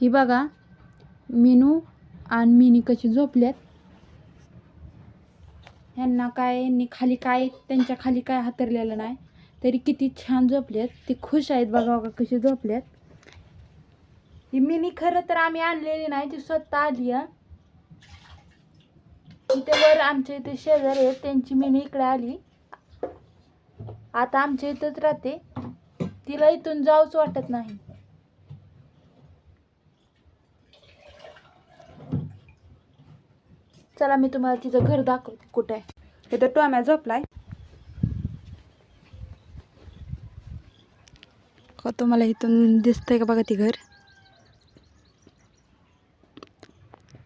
ही बघा मिनू आणि मिनी कशी झोपल्यात. ह्यांना काय खाली काय त्यांच्या खाली काय हातरलेलं नाही तरी किती छान झोपल्यात. ते खुश आहेत बघा बघा कशी झोपल्यात. ही मिनी खरं तर आम्ही आणलेली नाही, ती स्वतः आली आहे. इथे वर आमच्या इथे शेजारी आहेत त्यांची मिनी इकडे आली. आता आमच्या इथंच राहते. तिला इथून जाऊच वाटत नाही. चला मी तुम्हाला तिचं घर दाखवते कुठे आहे. इथं टोम्या झोपलाय. हो तुम्हाला इथून दिसतंय का बघा ती घर.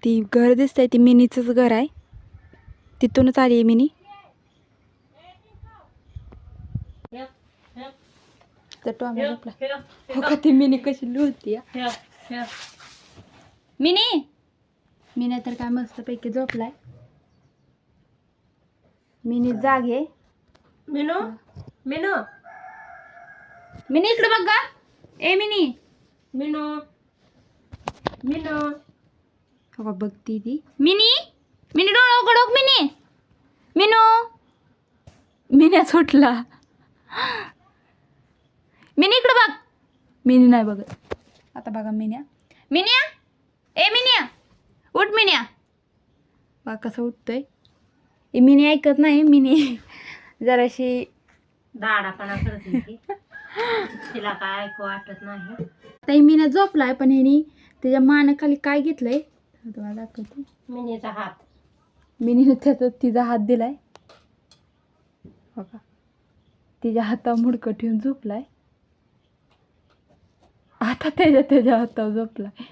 ती घर दिसतंय ती मिनीचंच घर आहे. तिथूनच आली आहे मिनी. तर टोम्या झोपला. हो का ती मिनी कशी लुळती. मिनी मिनी तर काय मस्तपैकी झोपलाय. मिनी जागे. मिनू मिनू मिनी इकडे बघ गा. ए मिनी. मिनू मिनू हो बघती ती. मिनी मिनी डोळा उघड. मिनी मिनू मिन्या सुटला. मिनी इकडे बघ. मिनी नाही बघत. आता बघा मिन्या. मिन्या ए मिन्या उठ. मिन्या बघा कसं उठतोय. ए मिनी ऐकत नाही. मिनी जराशी दाडापणा करते ती. तिला काय ऐकू वाटत नाही. आता ही मिन्या झोपलाय पण ह्यानी त्याच्या मानेखाली काय घेतलंय तुम्हाला दाखवते. मिनीचा हात. मिनीने त्याचा तिचा हात दिलाय बघा. तिच्या हातावर मुडकं ठेवून झोपलाय. आता त्याच्या हातावर झोपलाय.